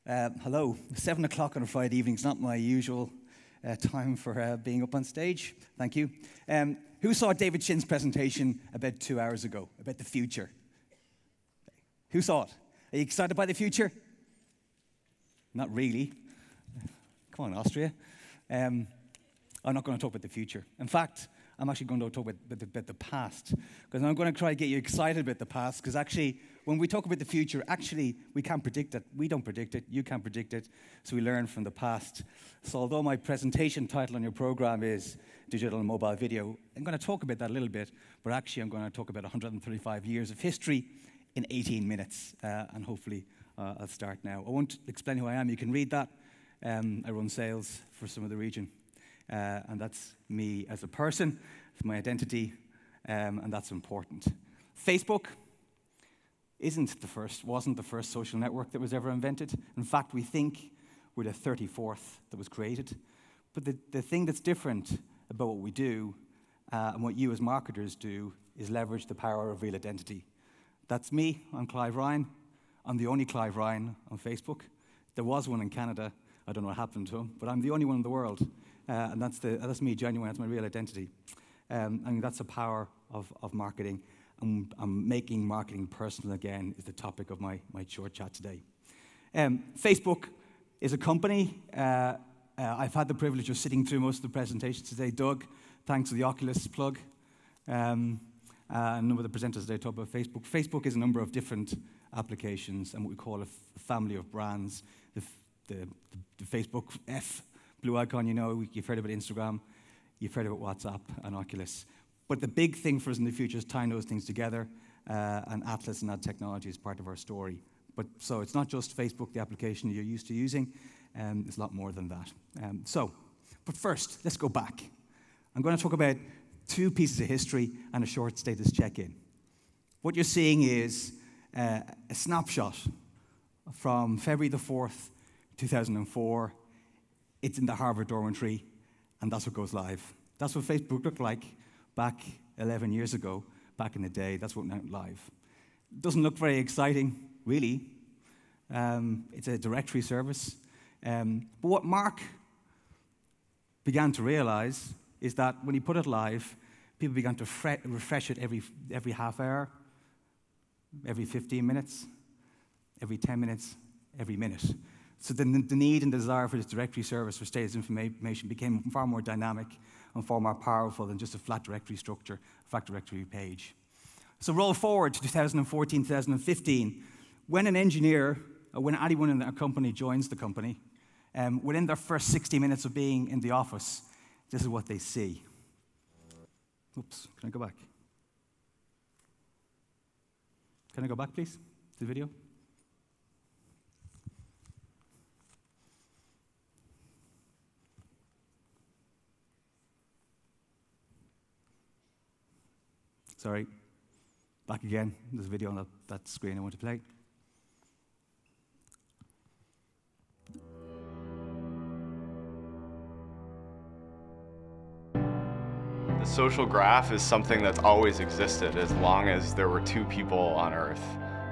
Hello. 7 o'clock on a Friday evening is not my usual time for being up on stage. Thank you. Who saw David Shin's presentation about 2 hours ago, about the future? Who saw it? Are you excited by the future? Not really. Come on, Austria. I'm not going to talk about the future. In fact, I'm actually going to talk about the past, because I'm going to try to get you excited about the past, because actually, when we talk about the future, actually, we can't predict it. We don't predict it. You can't predict it. So we learn from the past. So although my presentation title on your program is Digital and Mobile Video, I'm going to talk about that a little bit, but actually, I'm going to talk about 135 years of history in 18 minutes, and hopefully, I'll start now. I won't explain who I am. You can read that. I run sales for some of the region. And that's me as a person, it's my identity, and that's important. Facebook wasn't the first social network that was ever invented. In fact, we think we're the 34th that was created. But the thing that's different about what we do, and what you as marketers do, is leverage the power of real identity. That's me, I'm Clive Ryan. I'm the only Clive Ryan on Facebook. There was one in Canada. I don't know what happened to him, but I'm the only one in the world. And that's me, genuine, that's my real identity. And that's the power of marketing. And making marketing personal again is the topic of my short chat today. Facebook is a company. I've had the privilege of sitting through most of the presentations today. Doug, thanks for the Oculus plug. A number of the presenters today talk about Facebook. Facebook is a number of different applications and what we call a family of brands. The Facebook F blue icon, you know, you've heard about Instagram, you've heard about WhatsApp and Oculus. But the big thing for us in the future is tying those things together, and Atlas and that technology is part of our story. So it's not just Facebook, the application you're used to using, it's a lot more than that. But first, let's go back. I'm going to talk about two pieces of history and a short status check-in. What you're seeing is a snapshot from February the 4th, 2004. It's in the Harvard dormitory, and that's what goes live. That's what Facebook looked like back 11 years ago, back in the day. That's what went live. It doesn't look very exciting, really. It's a directory service. But what Mark began to realize is that when he put it live, people began to refresh it every half hour, every 15 minutes, every 10 minutes, every minute. So the need and desire for this directory service for status information became far more dynamic and far more powerful than just a flat directory structure, a flat directory page. So roll forward to 2014, 2015. When an engineer, or when anyone in our company joins the company, within their first 60 minutes of being in the office, this is what they see. Oops, can I go back? Can I go back, please, to the video? Sorry, back again. There's a video on that screen I want to play. The social graph is something that's always existed as long as there were two people on Earth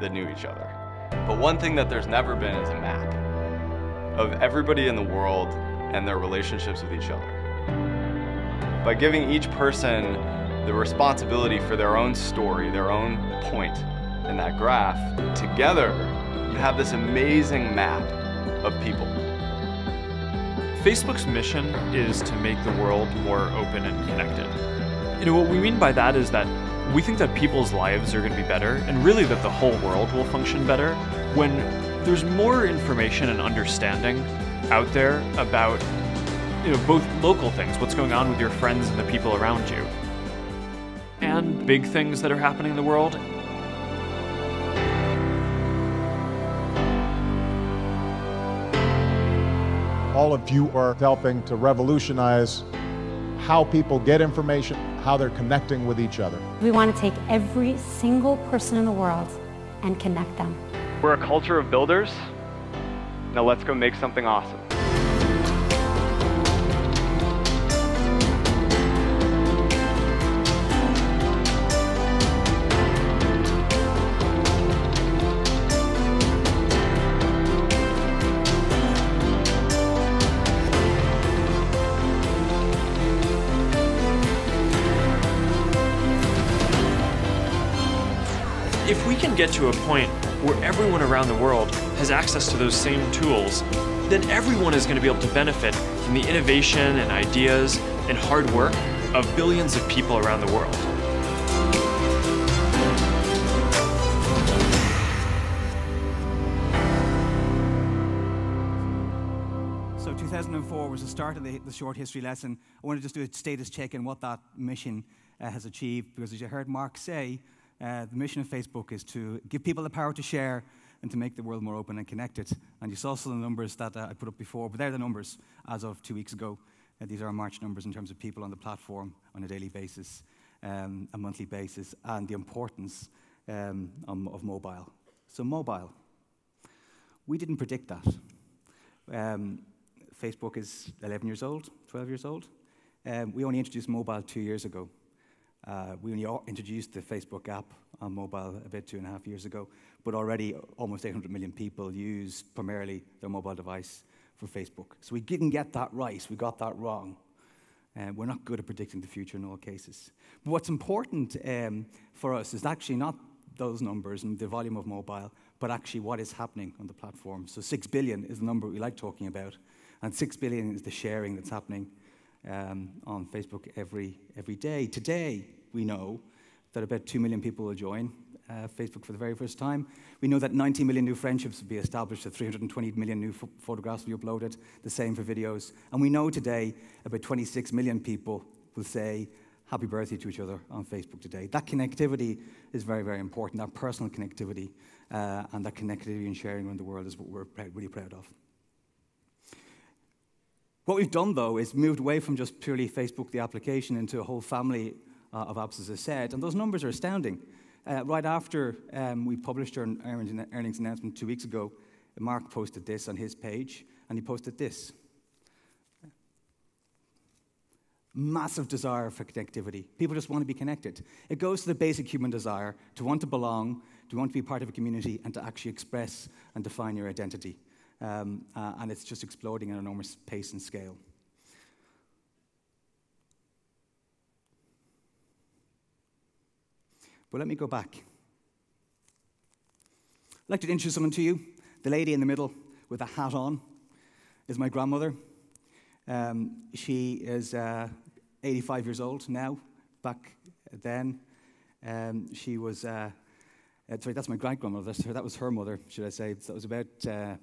that knew each other. But one thing that there's never been is a map of everybody in the world and their relationships with each other. By giving each person the responsibility for their own story, their own point in that graph, together you have this amazing map of people. Facebook's mission is to make the world more open and connected. You know, what we mean by that is that we think that people's lives are going to be better, and really that the whole world will function better when there's more information and understanding out there about, you know, both local things, what's going on with your friends and the people around you, and big things that are happening in the world. All of you are helping to revolutionize how people get information, how they're connecting with each other. We want to take every single person in the world and connect them. We're a culture of builders. Now let's go make something awesome. can get to a point where everyone around the world has access to those same tools, then everyone is going to be able to benefit from the innovation and ideas and hard work of billions of people around the world. So 2004 was the start of the short history lesson. I want to just do a status check on what that mission has achieved, because as you heard Mark say, the mission of Facebook is to give people the power to share and to make the world more open and connected. And you saw some of the numbers that I put up before, but they're the numbers as of 2 weeks ago. These are our March numbers in terms of people on the platform on a daily basis, a monthly basis, and the importance of mobile. So mobile. We didn't predict that. Facebook is 11 years old, 12 years old. We only introduced mobile 2 years ago. We only introduced the Facebook app on mobile about 2.5 years ago, but already almost 800 million people use primarily their mobile device for Facebook. So we didn't get that right, we got that wrong. We're not good at predicting the future in all cases. But what's important for us is actually not those numbers and the volume of mobile, but actually what is happening on the platform. So 6 billion is the number we like talking about, and 6 billion is the sharing that's happening on Facebook every day. Today, we know that about 2 million people will join Facebook for the very first time. We know that 90 million new friendships will be established, that 320 million new photographs will be uploaded, the same for videos. And we know today about 26 million people will say happy birthday to each other on Facebook today. That connectivity is very, very important, that personal connectivity, and that connectivity and sharing around the world is what we're really proud of. What we've done, though, is moved away from just purely Facebook, the application, into a whole family of apps, as I said, and those numbers are astounding. Right after we published our earnings announcement 2 weeks ago, Mark posted this on his page, and he posted this. Massive desire for connectivity. People just want to be connected. It goes to the basic human desire to want to belong, to want to be part of a community, and to actually express and define your identity. And it's just exploding at an enormous pace and scale. But let me go back. I'd like to introduce someone to you. The lady in the middle with a hat on is my grandmother. She is 85 years old now. Back then, she was, sorry, that's my great-grandmother. That was her mother, should I say. So that was about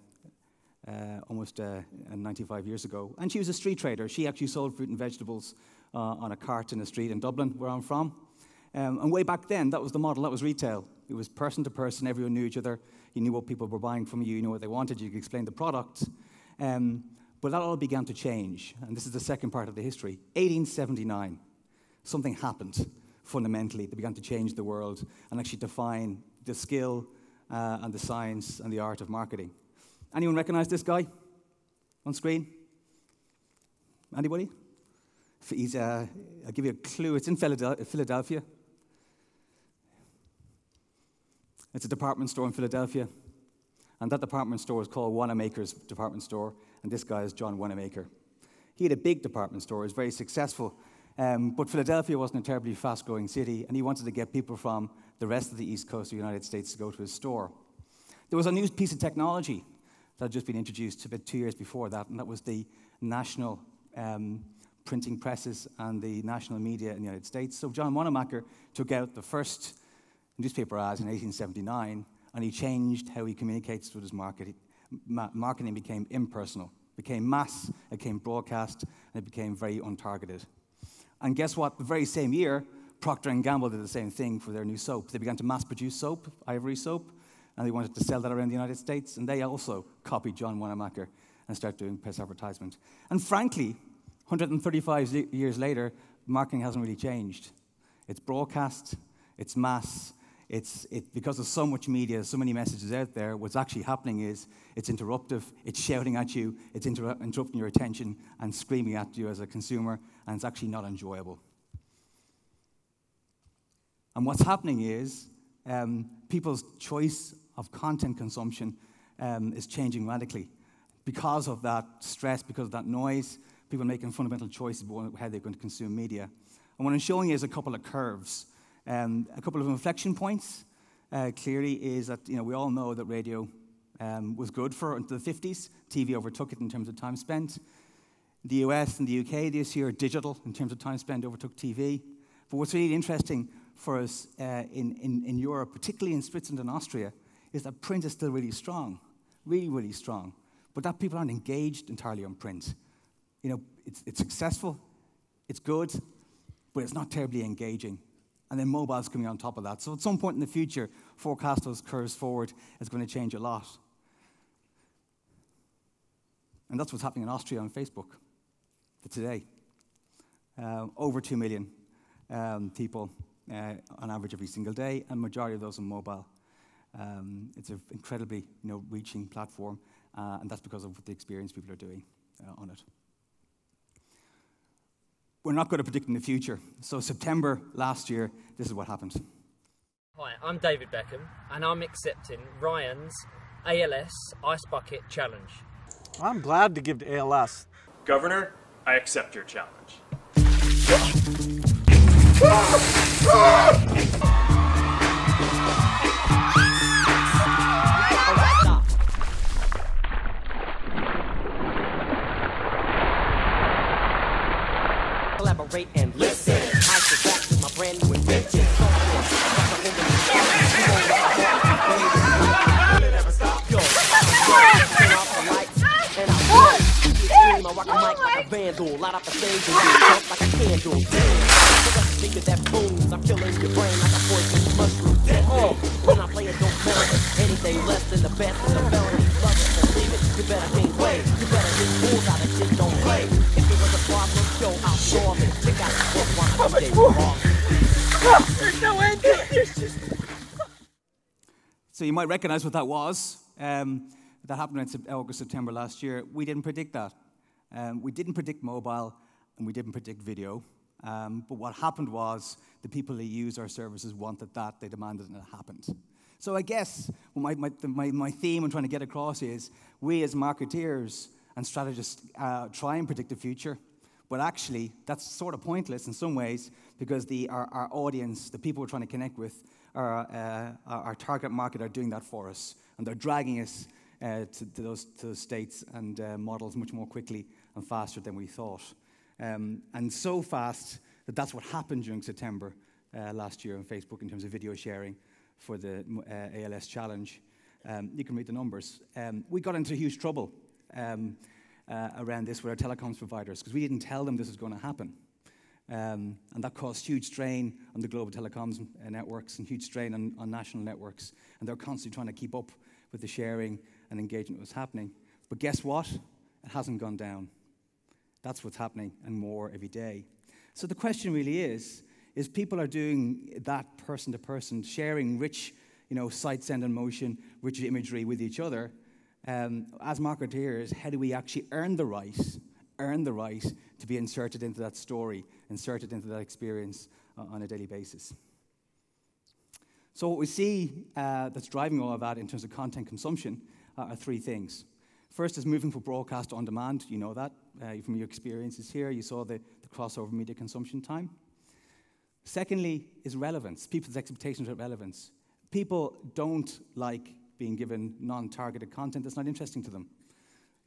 almost 95 years ago. And she was a street trader. She actually sold fruit and vegetables on a cart in the street in Dublin, where I'm from. And way back then, that was the model, that was retail. It was person to person, everyone knew each other. You knew what people were buying from you, you knew what they wanted, you could explain the product. But that all began to change, and this is the second part of the history. 1879, something happened fundamentally that began to change the world and actually define the skill and the science and the art of marketing. Anyone recognize this guy on screen? Anybody? He's, I'll give you a clue, it's in Philadelphia. It's a department store in Philadelphia. And that department store is called Wanamaker's department store. And this guy is John Wanamaker. He had a big department store. He was very successful. But Philadelphia wasn't a terribly fast-growing city. And he wanted to get people from the rest of the East Coast of the United States to go to his store. There was a new piece of technology that had just been introduced about 2 years before that. And that was the national printing presses and the national media in the United States. So John Wanamaker took out the first newspaper ads in 1879, and he changed how he communicates with his market. Marketing became impersonal, became mass, it became broadcast, and it became very untargeted. And guess what? The very same year, Procter & Gamble did the same thing for their new soap. They began to mass-produce soap, ivory soap, and they wanted to sell that around the United States, and they also copied John Wanamaker and started doing press advertisement. And frankly, 135 years later, marketing hasn't really changed. It's broadcast, it's mass, because there's so much media, so many messages out there, what's actually happening is it's interruptive, it's shouting at you, it's interrupting your attention and screaming at you as a consumer, and it's actually not enjoyable. And what's happening is people's choice of content consumption is changing radically. Because of that stress, because of that noise, people are making fundamental choices about how they're going to consume media. And what I'm showing you is a couple of curves. A couple of inflection points clearly is that we all know that radio was good for until the 50s. TV overtook it in terms of time spent. The US and the UK this year, digital in terms of time spent overtook TV. But what's really interesting for us in Europe, particularly in Switzerland and Austria, is that print is still really strong, really, really strong. But that people aren't engaged entirely on print. It's successful, it's good, but it's not terribly engaging. And then mobile's coming on top of that. So at some point in the future, forecast those curves forward, it's going to change a lot. And that's what's happening in Austria on Facebook today. Over 2 million people on average every single day, and majority of those on mobile. It's an incredibly reaching platform, and that's because of the experience people are doing on it. We're not good at predicting the future. So September last year, this is what happened. Hi, I'm David Beckham, and I'm accepting Ryan's ALS Ice Bucket Challenge. I'm glad to give to ALS. Governor, I accept your challenge. Collaborate and listen. I get back to my brand new invention. I rock a mic like a vandal, light up the stage and jump like a candle. Think of that booms, I'm killing your brain like a poison mushroom. When I play it, don't matter. Anything less than the best is a felony. Love it, believe it, you better gain weight. You better hit fools out of shit, don't play. If it was a problem, yo, I'll solve it. Check out the book while I'm day wrong. There's no end to it. So you might recognize what that was. That happened in August, September last year. We didn't predict that. We didn't predict mobile, and we didn't predict video. But what happened was the people who use our services wanted that, they demanded it, and it happened. So I guess my theme I'm trying to get across is we as marketeers and strategists try and predict the future, but actually that's sort of pointless in some ways because our audience, the people we're trying to connect with, our target market are doing that for us, and they're dragging us to those states and models much more quickly and faster than we thought. And so fast that that's what happened during September last year on Facebook in terms of video sharing for the ALS challenge. You can read the numbers. We got into huge trouble around this with our telecoms providers because we didn't tell them this was going to happen. And that caused huge strain on the global telecoms networks and huge strain on national networks. And they're constantly trying to keep up with the sharing and engagement that was happening. But guess what? It hasn't gone down. That's what's happening, and more every day. So the question really is people are doing that person-to-person, sharing rich, sight, sound, and motion, rich imagery with each other. As marketeers, how do we actually earn the right to be inserted into that story, inserted into that experience on a daily basis? So what we see that's driving all of that in terms of content consumption are three things. First is moving from broadcast on demand. You know that from your experiences here. You saw the crossover media consumption time. Secondly is relevance, people's expectations of relevance. People don't like being given non-targeted content that's not interesting to them.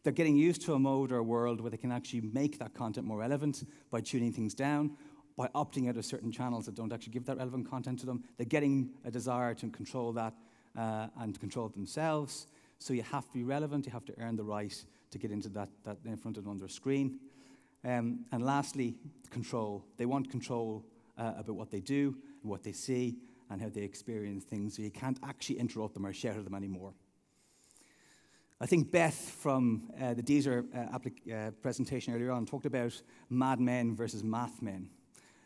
They're getting used to a mode or a world where they can actually make that content more relevant by tuning things down, by opting out of certain channels that don't actually give that relevant content to them. They're getting a desire to control that and to control it themselves. So you have to be relevant, you have to earn the right to get into that in front of on their screen. And lastly, control. They want control about what they do, what they see, and how they experience things, so you can't actually interrupt them or shout at them anymore. I think Beth from the Deezer presentation earlier on talked about mad men versus math men,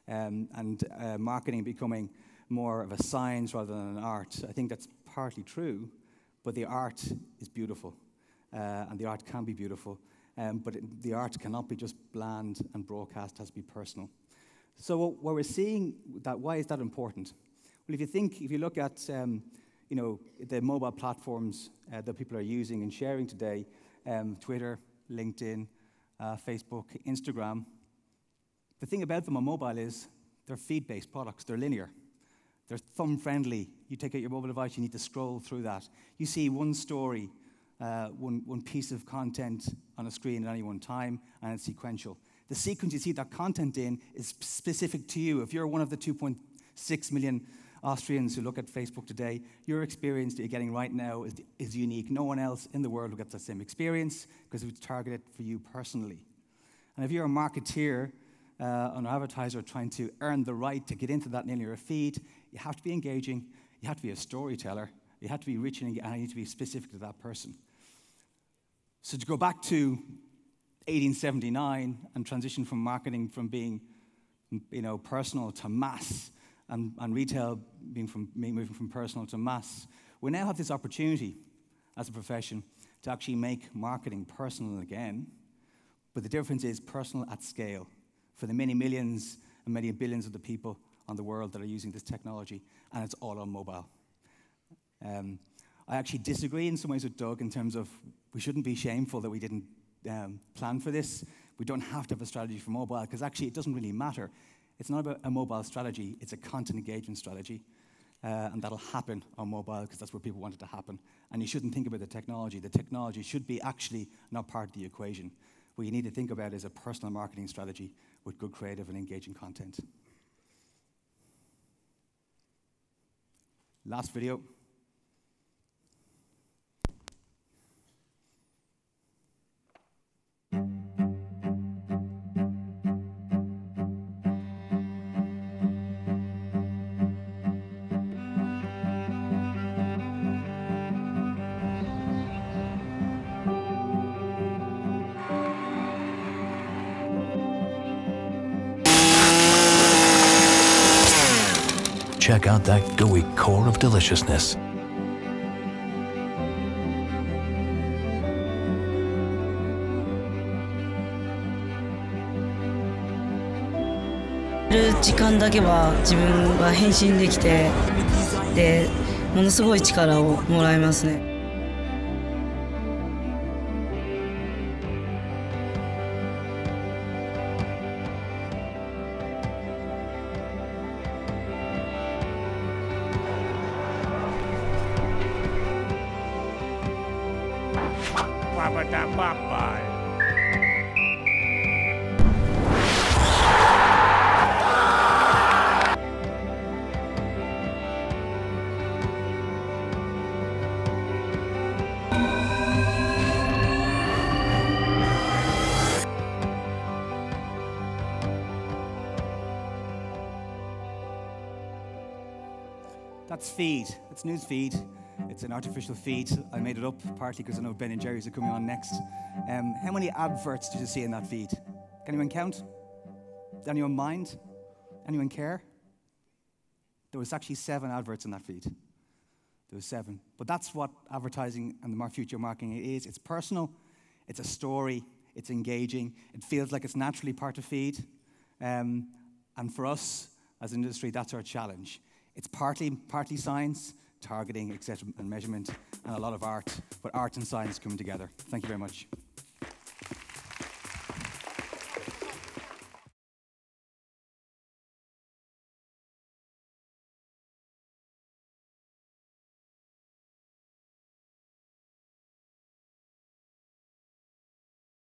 and marketing becoming more of a science rather than an art. I think that's partly true, but the art is beautiful, and the art can be beautiful, but the art cannot be just bland and broadcast, it has to be personal. So what we're seeing, why is that important? Well, if you look at the mobile platforms that people are using and sharing today, Twitter, LinkedIn, Facebook, Instagram, the thing about them on mobile is they're feed-based products, they're linear. They're thumb-friendly. You take out your mobile device, you need to scroll through that. You see one story, one piece of content on a screen at any one time, and it's sequential. The sequence you see that content in is specific to you. If you're one of the 2.6 million Austrians who look at Facebook today, your experience that you're getting right now is unique. No one else in the world will get the same experience because it's targeted for you personally. And if you're a marketeer, an advertiser trying to earn the right to get into that linear feed, you have to be engaging, you have to be a storyteller, you have to be rich and you need to be specific to that person. So to go back to 1879 and transition from marketing from being personal to mass, and retail moving from personal to mass, we now have this opportunity as a profession to actually make marketing personal again, but the difference is personal at scale for the many millions and many billions of the people on the world that are using this technology, and it's all on mobile. I actually disagree in some ways with Doug in terms of we shouldn't be shameful that we didn't plan for this. We don't have to have a strategy for mobile, because actually it doesn't really matter. It's not about a mobile strategy, it's a content engagement strategy. And that'll happen on mobile because that's where people want it to happen. And you shouldn't think about the technology. The technology should be actually not part of the equation. What you need to think about is a personal marketing strategy with good creative and engaging content. Last video. Check out that gooey core of deliciousness.「時間だけは自分が変身できて、でものすごい力をもらえますね。」That's feed. It's news feed. It's an artificial feed. I made it up partly because I know Ben and Jerry's are coming on next. How many adverts did you see in that feed? Can anyone count? Does anyone mind? Anyone care? There was actually 7 adverts in that feed. There was 7. But that's what advertising and the future marketing is. It's personal. It's a story. It's engaging. It feels like it's naturally part of feed. And for us as an industry, that's our challenge. It's partly science, targeting, etc., and measurement, and a lot of art, but art and science coming together. Thank you very much.